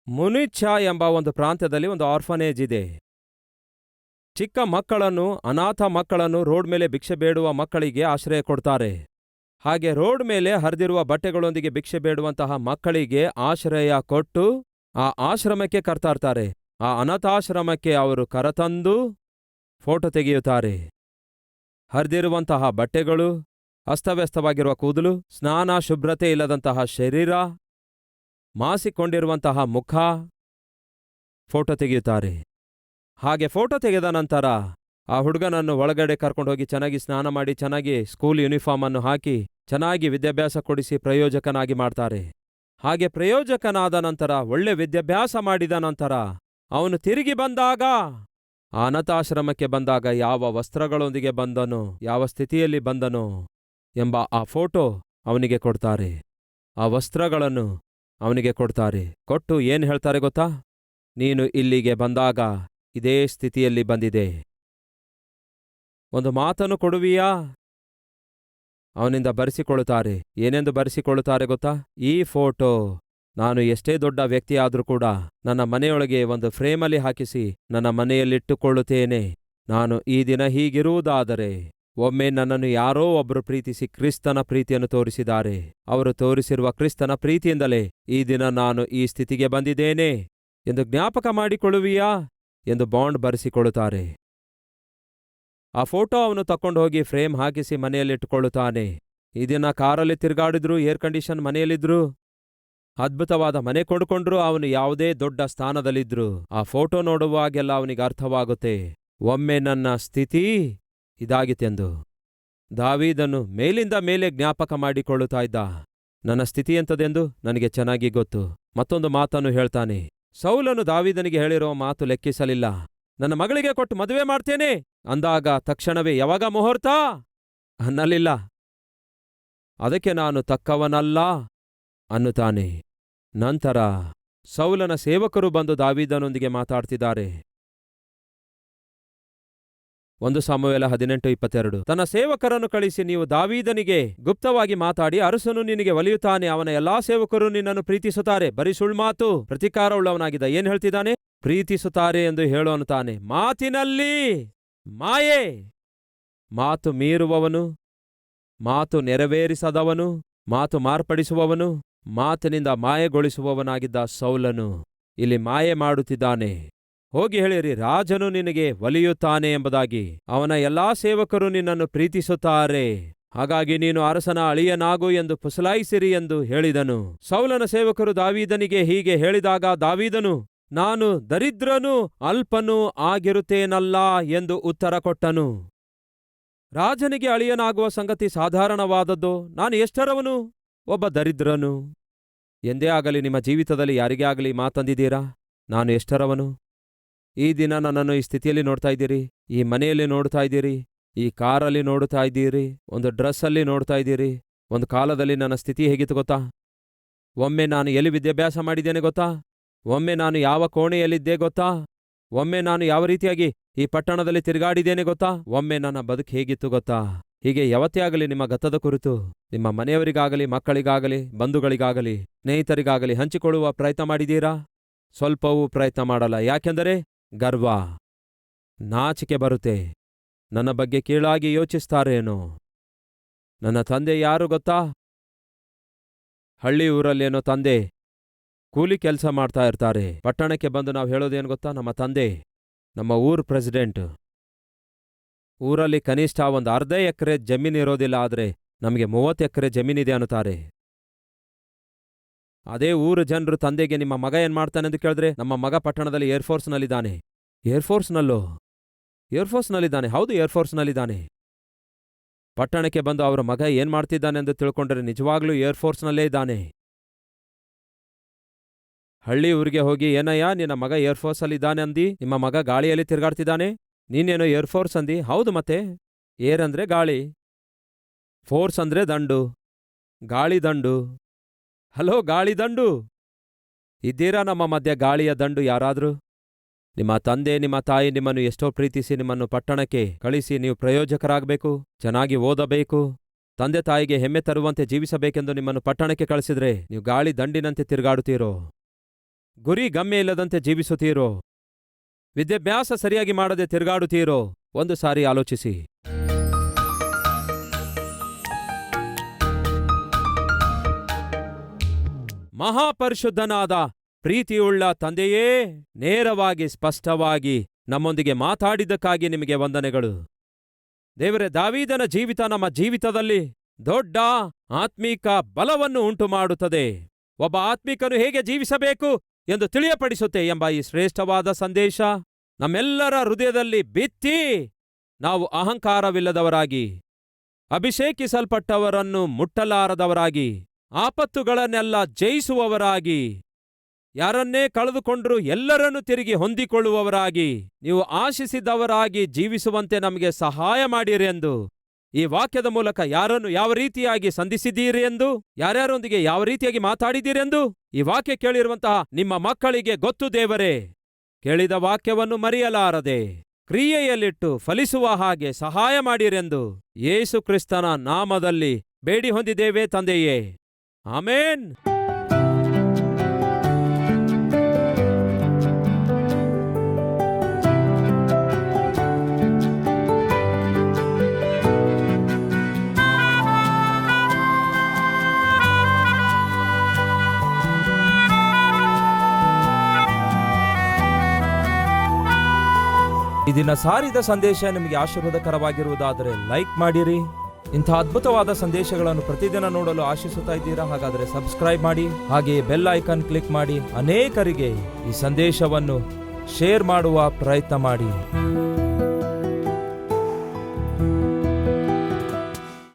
ಮುನಿಚ್ಚಾ ಎಂಬ ಒಂದು ಪ್ರಾಂತ್ಯದಲ್ಲಿ ಒಂದು ಆರ್ಫನೇಜ್ ಇದೆ. ಚಿಕ್ಕ ಮಕ್ಕಳನ್ನು, ಅನಾಥ ಮಕ್ಕಳನ್ನು, ರೋಡ್ ಮೇಲೆ ಭಿಕ್ಷೆ ಬೇಡುವ ಮಕ್ಕಳಿಗೆ ಆಶ್ರಯ ಕೊಡ್ತಾರೆ. ಹಾಗೆ ರೋಡ್ ಮೇಲೆ ಹರಿದಿರುವ ಬಟ್ಟೆಗಳೊಂದಿಗೆ ಭಿಕ್ಷೆ ಬೇಡುವಂತಹ ಮಕ್ಕಳಿಗೆ ಆಶ್ರಯ ಕೊಟ್ಟು ಆ ಆಶ್ರಮಕ್ಕೆ ಕರ್ತಾರ್ತಾರೆ. ಆ ಅನಾಥಾಶ್ರಮಕ್ಕೆ ಅವರು ಕರತಂದು ಫೋಟೋ ತೆಗೆಯುತ್ತಾರೆ. ಹರಿದಿರುವಂತಹ ಬಟ್ಟೆಗಳು, ಅಸ್ತವ್ಯಸ್ತವಾಗಿರುವ ಕೂದಲು, ಸ್ನಾನ ಶುಭ್ರತೆ ಇಲ್ಲದಂತಹ ಶರೀರ, ಮಾಸಿಕೊಂಡಿರುವಂತಹ ಮುಖ, ಫೋಟೋ ತೆಗೆಯುತ್ತಾರೆ. ಹಾಗೆ ಫೋಟೋ ತೆಗೆದ ನಂತರ ಆ ಹುಡುಗನನ್ನು ಒಳಗಡೆ ಕರ್ಕೊಂಡೋಗಿ ಚೆನ್ನಾಗಿ ಸ್ನಾನ ಮಾಡಿ, ಚೆನ್ನಾಗಿ ಸ್ಕೂಲ್ ಯೂನಿಫಾರ್ಮನ್ನು ಹಾಕಿ, ಚೆನ್ನಾಗಿ ವಿದ್ಯಾಭ್ಯಾಸ ಕೊಡಿಸಿ ಪ್ರಯೋಜಕನಾಗಿ ಮಾಡ್ತಾರೆ. ಹಾಗೆ ಪ್ರಯೋಜಕನಾದ ನಂತರ, ಒಳ್ಳೆ ವಿದ್ಯಾಭ್ಯಾಸ ಮಾಡಿದ ನಂತರ ಅವನು ತಿರುಗಿ ಬಂದಾಗ, ಆ ಅನಾಥಾಶ್ರಮಕ್ಕೆ ಬಂದಾಗ ಯಾವ ವಸ್ತ್ರಗಳೊಂದಿಗೆ ಬಂದನೋ, ಯಾವ ಸ್ಥಿತಿಯಲ್ಲಿ ಬಂದನೋ ಎಂಬ ಆ ಫೋಟೋ ಅವನಿಗೆ ಕೊಡ್ತಾರೆ. ಆ ವಸ್ತ್ರಗಳನ್ನು ಅವನಿಗೆ ಕೊಡ್ತಾರೆ. ಕೊಟ್ಟು ಏನು ಹೇಳ್ತಾರೆ ಗೊತ್ತಾ? ನೀನು ಇಲ್ಲಿಗೆ ಬಂದಾಗ ಇದೇ ಸ್ಥಿತಿಯಲ್ಲಿ ಬಂದಿದೆ, ಒಂದು ಮಾತನ್ನು ಕೊಡುವಿಯಾ? ಅವನಿಂದ ಬರೆಸಿಕೊಳ್ಳುತ್ತಾರೆ. ಏನೆಂದು ಬರೆಸಿಕೊಳ್ಳುತ್ತಾರೆ ಗೊತ್ತಾ? ಈ ಫೋಟೋ ನಾನು ಎಷ್ಟೇ ದೊಡ್ಡ ವ್ಯಕ್ತಿಯಾದರೂ ಕೂಡ ನನ್ನ ಮನೆಯೊಳಗೆ ಒಂದು ಫ್ರೇಮಲ್ಲಿ ಹಾಕಿಸಿ ನನ್ನ ಮನೆಯಲ್ಲಿಟ್ಟುಕೊಳ್ಳುತ್ತೇನೆ. ನಾನು ಈ ದಿನ ಹೀಗಿರುವುದಾದರೆ, ಒಮ್ಮೆ ನನ್ನನ್ನು ಯಾರೋ ಒಬ್ಬರು ಪ್ರೀತಿಸಿ ಕ್ರಿಸ್ತನ ಪ್ರೀತಿಯನ್ನು ತೋರಿಸಿದ್ದಾರೆ. ಅವರು ತೋರಿಸಿರುವ ಕ್ರಿಸ್ತನ ಪ್ರೀತಿಯಿಂದಲೇ ಈ ದಿನ ನಾನು ಈ ಸ್ಥಿತಿಗೆ ಬಂದಿದ್ದೇನೆ ಎಂದು ಜ್ಞಾಪಕ ಮಾಡಿಕೊಳ್ಳುವಿಯಾ ಎಂದು ಬಾಂಡ್ ಬರೆಸಿಕೊಳ್ಳುತ್ತಾರೆ. ಆ ಫೋಟೋ ಅವನು ತಕ್ಕೊಂಡು ಹೋಗಿ ಫ್ರೇಮ್ ಹಾಕಿಸಿ ಮನೆಯಲ್ಲಿಟ್ಟುಕೊಳ್ಳುತ್ತಾನೆ. ಈ ದಿನ ಕಾರಲ್ಲಿ ತಿರುಗಾಡಿದ್ರು, ಏರ್ ಕಂಡೀಷನ್ ಮನೆಯಲ್ಲಿದ್ರು, ಅದ್ಭುತವಾದ ಮನೆ ಕೊಂಡುಕೊಂಡ್ರು, ಅವನು ಯಾವುದೇ ದೊಡ್ಡ ಸ್ಥಾನದಲ್ಲಿದ್ರು, ಆ ಫೋಟೋ ನೋಡುವಾಗೆಲ್ಲ ಅವನಿಗೆ ಅರ್ಥವಾಗುತ್ತೆ, ಒಮ್ಮೆ ನನ್ನ ಸ್ಥಿತಿ ಇದಾಗಿತ್ತೆಂದು. ದಾವೀದನು ಮೇಲಿಂದ ಮೇಲೆ ಜ್ಞಾಪಕ ಮಾಡಿಕೊಳ್ಳುತ್ತಾ ಇದ್ದ. ನನ್ನ ಸ್ಥಿತಿ ಎಂಥದೆಂದು ನನಗೆ ಚೆನ್ನಾಗಿ ಗೊತ್ತು. ಮತ್ತೊಂದು ಮಾತನ್ನು ಹೇಳ್ತಾನೆ. ಸೌಲನು ದಾವೀದನಿಗೆ ಹೇಳಿರುವ ಮಾತು ಲೆಕ್ಕಿಸಲಿಲ್ಲ. ನನ್ನ ಮಗಳಿಗೆ ಕೊಟ್ಟು ಮದುವೆ ಮಾಡ್ತೇನೆ ಅಂದಾಗ ತಕ್ಷಣವೇ ಯಾವಾಗ ಮುಹೂರ್ತ ಅನ್ನಲಿಲ್ಲ. ಅದಕ್ಕೆ ನಾನು ತಕ್ಕವನಲ್ಲ ಅನ್ನುತ್ತಾನೆ. ನಂತರ ಸೌಲನ ಸೇವಕರು ಬಂದು ದಾವೀದನೊಂದಿಗೆ ಮಾತಾಡ್ತಿದ್ದಾರೆ. 1 ಸಾಮುವೇಲ 18:22. ತನ್ನ ಸೇವಕರನ್ನು ಕಳಿಸಿ, ನೀವು ದಾವೀದನಿಗೆ ಗುಪ್ತವಾಗಿ ಮಾತಾಡಿ, ಅರಸನು ನಿನಗೆ ಒಲಿಯುತ್ತಾನೆ, ಅವನ ಎಲ್ಲಾ ಸೇವಕರು ನಿನ್ನನ್ನು ಪ್ರೀತಿಸುತ್ತಾರೆ. ಬರೀ ಸುಳ್ಮಾತು, ಪ್ರತಿಕಾರವುಳ್ಳವನಾಗಿದ್ದ. ಏನ್ ಹೇಳ್ತಿದ್ದಾನೆ? ಪ್ರೀತಿಸುತ್ತಾರೆ ಎಂದು ಹೇಳೋನುತ್ತಾನೆ. ಮಾತಿನಲ್ಲಿ ಮಾಯೆ, ಮಾತು ಮೀರುವವನು, ಮಾತು ನೆರವೇರಿಸದವನು, ಮಾತು ಮಾರ್ಪಡಿಸುವವನು, ಮಾತಿನಿಂದ ಮಾಯೆಗೊಳಿಸುವವನಾಗಿದ್ದ ಸೌಲನು ಇಲ್ಲಿ ಮಾಯೆ ಮಾಡುತ್ತಿದ್ದಾನೆ. ಹೋಗಿ ಹೇಳಿರಿ, ರಾಜನು ನಿನಗೆ ಒಲಿಯುತ್ತಾನೆ ಎಂಬುದಾಗಿ. ಅವನ ಎಲ್ಲಾ ಸೇವಕರು ನಿನ್ನನ್ನು ಪ್ರೀತಿಸುತ್ತಾರೆ, ಹಾಗಾಗಿ ನೀನು ಅರಸನ ಅಳಿಯನಾಗು ಎಂದು ಪುಸಲಾಯಿಸಿರಿ ಎಂದು ಹೇಳಿದನು. ಸೌಲನ ಸೇವಕರು ದಾವೀದನಿಗೆ ಹೀಗೆ ಹೇಳಿದಾಗ ದಾವೀದನು, ನಾನು ದರಿದ್ರನೂ ಅಲ್ಪನೂ ಆಗಿರುತ್ತೇನಲ್ಲ ಎಂದು ಉತ್ತರ ಕೊಟ್ಟನು. ರಾಜನಿಗೆ ಅಳಿಯನಾಗುವ ಸಂಗತಿ ಸಾಧಾರಣವಾದದ್ದು. ನಾನು ಎಷ್ಟರವನು? ಒಬ್ಬ ದರಿದ್ರನು. ಎಂದೇ ಆಗಲಿ ನಿಮ್ಮ ಜೀವಿತದಲ್ಲಿ ಯಾರಿಗೇ ಆಗಲಿ ಮಾತಂದಿದ್ದೀರಾ? ನಾನು ಎಷ್ಟರವನು? ಈ ದಿನ ನನ್ನನ್ನು ಈ ಸ್ಥಿತಿಯಲ್ಲಿ ನೋಡ್ತಾ ಇದ್ದೀರಿ, ಈ ಮನೆಯಲ್ಲಿ ನೋಡ್ತಾ ಇದ್ದೀರಿ, ಈ ಕಾರಲ್ಲಿ ನೋಡ್ತಾ ಇದ್ದೀರಿ, ಒಂದು ಡ್ರೆಸ್ಸಲ್ಲಿ ನೋಡ್ತಾ ಇದ್ದೀರಿ. ಒಂದು ಕಾಲದಲ್ಲಿ ನನ್ನ ಸ್ಥಿತಿ ಹೇಗಿತ್ತು ಗೊತ್ತಾ? ಒಮ್ಮೆ ನಾನು ಎಲ್ಲಿ ವಿದ್ಯಾಭ್ಯಾಸ ಮಾಡಿದ್ದೇನೆ ಗೊತ್ತಾ? ಒಮ್ಮೆ ನಾನು ಯಾವ ಕೋಣೆಯಲ್ಲಿದ್ದೆ ಗೊತ್ತಾ? ಒಮ್ಮೆ ನಾನು ಯಾವ ರೀತಿಯಾಗಿ ಈ ಪಟ್ಟಣದಲ್ಲಿ ತಿರುಗಾಡಿದ್ದೇನೆ ಗೊತ್ತಾ? ಒಮ್ಮೆ ನನ್ನ ಬದುಕು ಹೇಗಿತ್ತು ಗೊತ್ತಾ? ಹೀಗೆ ಯಾವತ್ತೇ ಆಗಲಿ ನಿಮ್ಮ ಗತದ ಕುರಿತು ನಿಮ್ಮ ಮನೆಯವರಿಗಾಗಲಿ, ಮಕ್ಕಳಿಗಾಗಲಿ, ಬಂಧುಗಳಿಗಾಗಲಿ, ಸ್ನೇಹಿತರಿಗಾಗಲಿ ಹಂಚಿಕೊಳ್ಳುವ ಪ್ರಯತ್ನ ಮಾಡಿದ್ದೀರಾ? ಸ್ವಲ್ಪವೂ ಪ್ರಯತ್ನ ಮಾಡಲ್ಲ. ಯಾಕೆಂದರೆ ಗರ್ವ, ನಾಚಿಕೆ ಬರುತ್ತೆ. ನನ್ನ ಬಗ್ಗೆ ಕೀಳಾಗಿ ಯೋಚಿಸ್ತಾರೇನೋ. ನನ್ನ ತಂದೆ ಯಾರು ಗೊತ್ತಾ? ಹಳ್ಳಿ ಊರಲ್ಲೇನೋ ತಂದೆ ಕೂಲಿ ಕೆಲಸ ಮಾಡ್ತಾ ಇರ್ತಾರೆ. ಪಟ್ಟಣಕ್ಕೆ ಬಂದು ನಾವು ಹೇಳೋದೇನು ಗೊತ್ತಾ? ನಮ್ಮ ತಂದೆ ನಮ್ಮ ಊರ್ ಪ್ರೆಸಿಡೆಂಟ್. ಊರಲ್ಲಿ ಕನಿಷ್ಠ ಒಂದು ಅರ್ಧ ಎಕರೆ ಜಮೀನಿರೋದಿಲ್ಲ, ಆದರೆ ನಮಗೆ 30 ಎಕರೆ ಜಮೀನಿದೆ ಅನ್ನುತ್ತಾರೆ. ಅದೇ ಊರು ಜನರು ತಂದೆಗೆ ನಿಮ್ಮ ಮಗ ಏನ್ ಮಾಡ್ತಾನೆಂದು ಕೇಳಿದ್ರೆ, ನಮ್ಮ ಮಗ ಪಟ್ಟಣದಲ್ಲಿ ಏರ್ಫೋರ್ಸ್ನಲ್ಲಿದ್ದಾನೆ. ಏರ್ಫೋರ್ಸ್ನಲ್ಲೋ? ಏರ್ಫೋರ್ಸ್ನಲ್ಲಿದ್ದಾನೆ. ಹೌದು, ಏರ್ಫೋರ್ಸ್ನಲ್ಲಿದ್ದಾನೆ. ಪಟ್ಟಣಕ್ಕೆ ಬಂದು ಅವರ ಮಗ ಏನ್ ಮಾಡ್ತಿದ್ದಾನೆಂದು ತಿಳ್ಕೊಂಡ್ರೆ ನಿಜವಾಗ್ಲೂ ಏರ್ಫೋರ್ಸ್ನಲ್ಲೇ ಇದ್ದಾನೆ. ಹಳ್ಳಿ ಊರಿಗೆ ಹೋಗಿ, ಏನಯ್ಯ ನಿನ್ನ ಮಗ ಏರ್ಫೋರ್ಸಲ್ಲಿದ್ದಾನೆ ಅಂದಿ, ನಿಮ್ಮ ಮಗ ಗಾಳಿಯಲ್ಲಿ ತಿರುಗಾಡ್ತಿದ್ದಾನೆ, ನೀನೇನೋ ಏರ್ಫೋರ್ಸ್ ಅಂದಿ. ಹೌದು ಮತ್ತೆ, ಏರ್ ಅಂದ್ರೆ ಗಾಳಿ, ಫೋರ್ಸ್ ಅಂದ್ರೆ ದಂಡು, ಗಾಳಿ ದಂಡು. ಹಲೋ, ಗಾಳಿ ದಂಡು ಇದ್ದೀರಾ ನಮ್ಮ ಮಧ್ಯೆ? ಗಾಳಿಯ ದಂಡು ಯಾರಾದ್ರೂ? ನಿಮ್ಮ ತಂದೆ ನಿಮ್ಮ ತಾಯಿ ನಿಮ್ಮನ್ನು ಎಷ್ಟೋ ಪ್ರೀತಿಸಿ ನಿಮ್ಮನ್ನು ಪಟ್ಟಣಕ್ಕೆ ಕಳಿಸಿ ನೀವು ಪ್ರಯೋಜಕರಾಗಬೇಕು, ಚೆನ್ನಾಗಿ ಓದಬೇಕು, ತಂದೆ ತಾಯಿಗೆ ಹೆಮ್ಮೆ ತರುವಂತೆ ಜೀವಿಸಬೇಕೆಂದು ನಿಮ್ಮನ್ನು ಪಟ್ಟಣಕ್ಕೆ ಕಳಿಸಿದ್ರೆ ನೀವು ಗಾಳಿ ದಂಡಿನಂತೆ ತಿರುಗಾಡುತ್ತೀರೋ, ಗುರಿ ಗಮ್ಯ ಇಲ್ಲದಂತೆ ಜೀವಿಸುತ್ತೀರೋ, ವಿದ್ಯಾಭ್ಯಾಸ ಸರಿಯಾಗಿ ಮಾಡದೆ ತಿರುಗಾಡುತ್ತೀರೋ? ಒಂದು ಸಾರಿ ಆಲೋಚಿಸಿ. ಮಹಾಪರಿಶುದ್ಧನಾದ ಪ್ರೀತಿಯುಳ್ಳ ತಂದೆಯೇ, ನೇರವಾಗಿ ಸ್ಪಷ್ಟವಾಗಿ ನಮ್ಮೊಂದಿಗೆ ಮಾತಾಡಿದ್ದಕ್ಕಾಗಿ ನಿಮಗೆ ವಂದನೆಗಳು. ದೇವರೇ, ದಾವೀದನ ಜೀವಿತ ನಮ್ಮ ಜೀವಿತದಲ್ಲಿ ದೊಡ್ಡ ಆತ್ಮೀಕ ಬಲವನ್ನು ಉಂಟು ಮಾಡುತ್ತದೆ. ಒಬ್ಬ ಆತ್ಮಿಕನು ಹೇಗೆ ಜೀವಿಸಬೇಕು ಎಂದು ತಿಳಿಯಪಡಿಸುತ್ತೆ ಎಂಬ ಈ ಶ್ರೇಷ್ಠವಾದ ಸಂದೇಶ ನಮ್ಮೆಲ್ಲರ ಹೃದಯದಲ್ಲಿ ಬಿತ್ತಿ ನಾವು ಅಹಂಕಾರವಿಲ್ಲದವರಾಗಿ, ಅಭಿಷೇಕಿಸಲ್ಪಟ್ಟವರನ್ನು ಮುಟ್ಟಲಾರದವರಾಗಿ, ಆಪತ್ತುಗಳನ್ನೆಲ್ಲ ಜಯಿಸುವವರಾಗಿ, ಯಾರನ್ನೇ ಕಳೆದುಕೊಂಡರೂ ಎಲ್ಲರನ್ನೂ ತಿರುಗಿ ಹೊಂದಿಕೊಳ್ಳುವವರಾಗಿ, ನೀವು ಆಶಿಸಿದವರಾಗಿ ಜೀವಿಸುವಂತೆ ನಮಗೆ ಸಹಾಯ ಮಾಡಿರಿ ಎಂದು ಈ ವಾಕ್ಯದ ಮೂಲಕ ಯಾರನ್ನು ಯಾವ ರೀತಿಯಾಗಿ ಸಂಧಿಸಿದ್ದೀರಿ ಎಂದು, ಯಾರ್ಯಾರೊಂದಿಗೆ ಯಾವ ರೀತಿಯಾಗಿ ಮಾತಾಡಿದ್ದೀರೆಂದು ಈ ವಾಕ್ಯ ಕೇಳಿರುವಂತಹ ನಿಮ್ಮ ಮಕ್ಕಳಿಗೆ ಗೊತ್ತು ದೇವರೇ. ಕೇಳಿದ ವಾಕ್ಯವನ್ನು ಮರೆಯಲಾರದೆ ಕ್ರಿಯೆಯಲ್ಲಿಟ್ಟು ಫಲಿಸುವ ಹಾಗೆ ಸಹಾಯ ಮಾಡಿರೆಂದು ಯೇಸು ಕ್ರಿಸ್ತನ ನಾಮದಲ್ಲಿ ಬೇಡಿ ಹೊಂದಿದ್ದೇವೆ ತಂದೆಯೇ, ಆಮೇನ್. ಈ ದಿನ ಸಾರಿದ ಸಂದೇಶ ನಿಮಗೆ ಆಶೀರ್ವಾದಕರವಾಗಿರುವುದಾದರೆ ಲೈಕ್ ಮಾಡಿರಿ. ಇಂಥ ಅದ್ಭುತವಾದ ಸಂದೇಶಗಳನ್ನು ಪ್ರತಿದಿನ ನೋಡಲು ಆಶಿಸುತ್ತಾ ಇದ್ದೀರಾ? ಹಾಗಾದರೆ ಸಬ್ಸ್ಕ್ರೈಬ್ ಮಾಡಿ, ಹಾಗೆಯೇ ಬೆಲ್ ಐಕಾನ್ ಕ್ಲಿಕ್ ಮಾಡಿ ಅನೇಕರಿಗೆ ಈ ಸಂದೇಶವನ್ನು ಶೇರ್ ಮಾಡುವ ಪ್ರಯತ್ನ ಮಾಡಿ.